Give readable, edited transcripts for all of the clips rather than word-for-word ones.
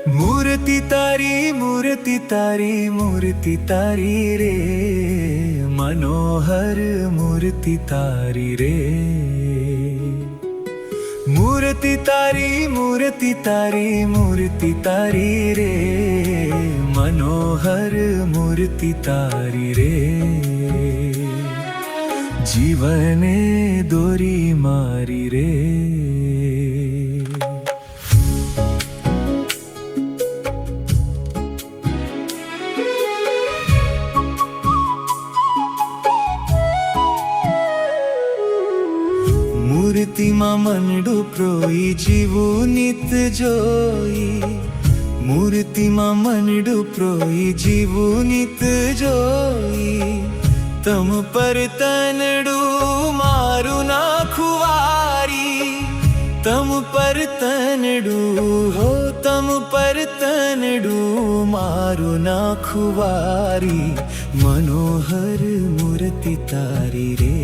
मूर्ति तारी मूर्ति तारी मूर्ति तारी रे, मनोहर मूर्ति तारी रे। मूर्ति तारी मूर्ति तारी मूर्ति तारी रे, मनोहर मूर्ति तारी रे। जीवने दोरी मारी रे। मूर्तिमा मनडू प्रोई जीवू नित जोई। मूर्तिमा मनडू प्रोई जीवू नित जोई। तम पर तनडू मारू ना खुवारी। तम पर तनडू हो तम पर तनडू मारू ना खुवारी। मनोहर मूर्ति तारी रे।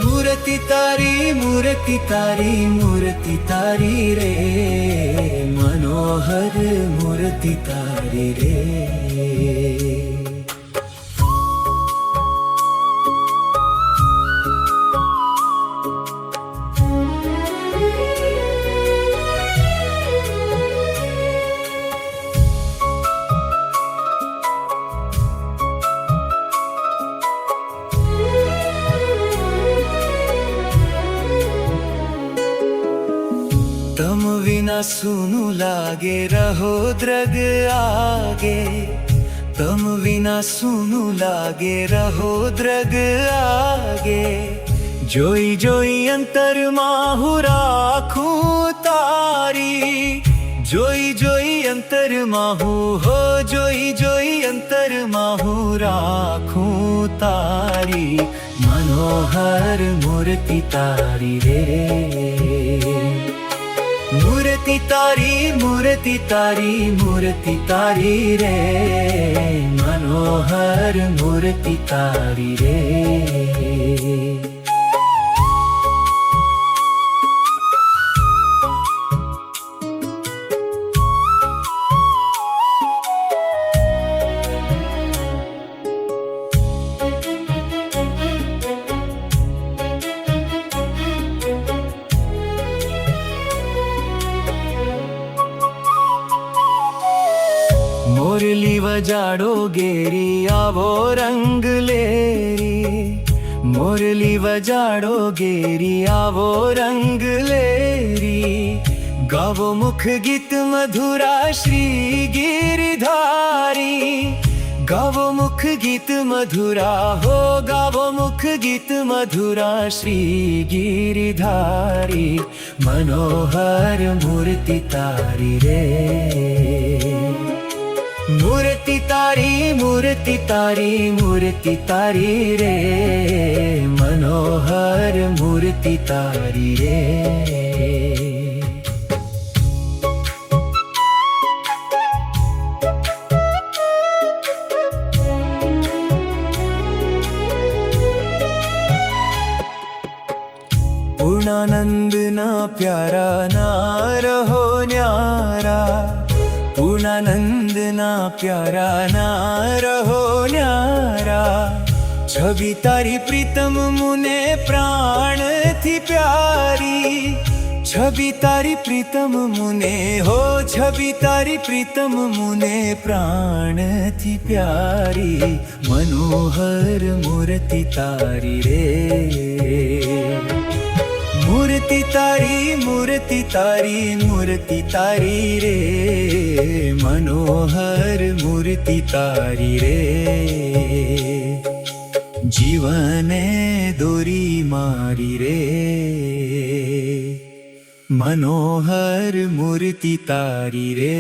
मूर्ति तारी मूर्ति तारी मूर्ति तारी रे, मनोहर मूर्ति तारी रे। तम विना सुनु लागे रहो द्रग आगे। तम विना सुनु लागे रहो द्रग आगे। जोई जोई अंतर माहु राखूं तारी। जोई जोई अंतर माहु हो जोई जोई अंतर माहु राखूं तारी। मनोहर मूर्ति तारी रे। मूर्ति तारी मूर्ति तारी मूर्ति तारी रे, मनोहर मूर्ति तारी रे। मुरली वजाड़ो गेरी आवो रंग लेरी। मुरली वजाड़ो गेरी आवो रंग लेरी। गावो मुख गीत मधुरा श्री गिरिधारी। गावो मुख गीत मधुरा हो गावो मुख गीत मधुरा श्री गिरिधारी। मनोहर मूर्ति तारी रे। मूर्ति तारी मूर्ति तारी मूर्ति तारी रे, मनोहर मूर्ति तारी रे। पूर्णानंद ना प्यारा ना रहो न्यारा। पूर्णानंद ना प्यारा ना रहो न्यारा। छवि तारी प्रीतम मुने प्राण थी प्यारी। छवि तारी प्रीतम मुने हो छवि तारी प्रीतम मुने प्राण थी प्यारी। मनोहर मूर्ति तारी रे। मूर्ति तारी मूर्ति तारी मूर्ति तारी रे, मनोहर मूर्ति तारी रे। जीवने दोरी मारी रे, मनोहर मूर्ति तारी रे।